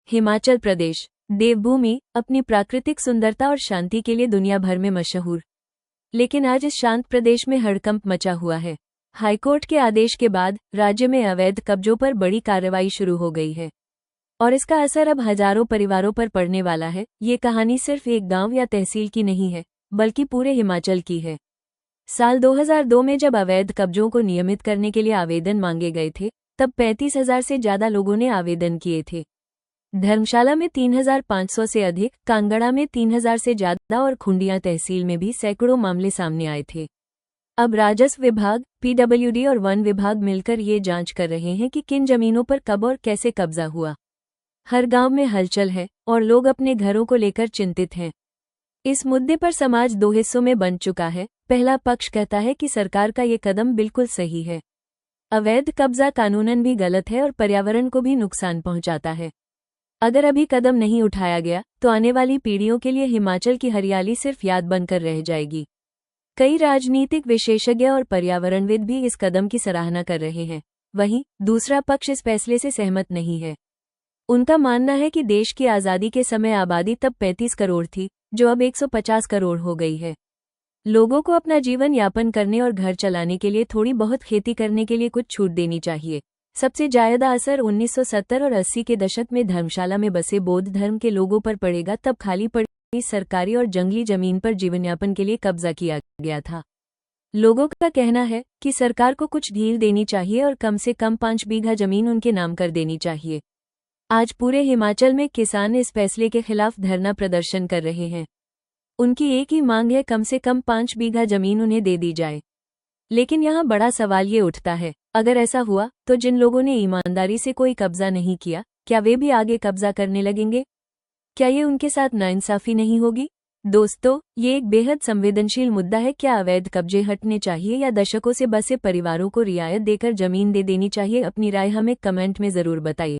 हिमाचल प्रदेश देवभूमि अपनी प्राकृतिक सुंदरता और शांति के लिए दुनिया भर में मशहूर। लेकिन आज इस शांत प्रदेश में हड़कंप मचा हुआ है। हाईकोर्ट के आदेश के बाद राज्य में अवैध कब्जों पर बड़ी कार्रवाई शुरू हो गई है और इसका असर अब हजारों परिवारों पर पड़ने वाला है। ये कहानी सिर्फ एक गांव या तहसील की नहीं है, बल्कि पूरे हिमाचल की है। साल 2002 में जब अवैध कब्जों को नियमित करने के लिए आवेदन मांगे गए थे, तब 35,000 से ज्यादा लोगों ने आवेदन किए थे। धर्मशाला में 3,500 से अधिक, कांगड़ा में 3,000 से ज्यादा और खुंडिया तहसील में भी सैकड़ों मामले सामने आए थे। अब राजस्व विभाग, पीडब्ल्यूडी और वन विभाग मिलकर ये जांच कर रहे हैं कि किन जमीनों पर कब और कैसे कब्जा हुआ। हर गांव में हलचल है और लोग अपने घरों को लेकर चिंतित हैं। इस मुद्दे पर समाज दो हिस्सों में बंट चुका है। पहला पक्ष कहता है कि सरकार का ये कदम बिल्कुल सही है, अवैध कब्जा कानूनन भी गलत है और पर्यावरण को भी नुकसान पहुंचाता है। अगर अभी कदम नहीं उठाया गया तो आने वाली पीढ़ियों के लिए हिमाचल की हरियाली सिर्फ याद बनकर रह जाएगी। कई राजनीतिक विशेषज्ञ और पर्यावरणविद भी इस कदम की सराहना कर रहे हैं। वहीं दूसरा पक्ष इस फैसले से सहमत नहीं है। उनका मानना है कि देश की आज़ादी के समय आबादी तब 35 करोड़ थी, जो अब 150 करोड़ हो गई है। लोगों को अपना जीवन यापन करने और घर चलाने के लिए थोड़ी बहुत खेती करने के लिए कुछ छूट देनी चाहिए। सबसे ज्यादा असर 1970 और 80 के दशक में धर्मशाला में बसे बौद्ध धर्म के लोगों पर पड़ेगा। तब खाली पड़ी सरकारी और जंगली जमीन पर जीवनयापन के लिए कब्जा किया गया था। लोगों का कहना है कि सरकार को कुछ ढील देनी चाहिए और कम से कम 5 बीघा जमीन उनके नाम कर देनी चाहिए। आज पूरे हिमाचल में किसान इस फैसले के खिलाफ धरना प्रदर्शन कर रहे हैं। उनकी एक ही मांग है, कम से कम 5 बीघा जमीन उन्हें दे दी जाए। लेकिन यहाँ बड़ा सवाल ये उठता है, अगर ऐसा हुआ तो जिन लोगों ने ईमानदारी से कोई कब्जा नहीं किया, क्या वे भी आगे कब्जा करने लगेंगे? क्या ये उनके साथ नाइंसाफी नहीं होगी? दोस्तों, ये एक बेहद संवेदनशील मुद्दा है। क्या अवैध कब्जे हटने चाहिए या दशकों से बसे परिवारों को रियायत देकर जमीन दे देनी चाहिए? अपनी राय हमें कमेंट में जरूर बताइए।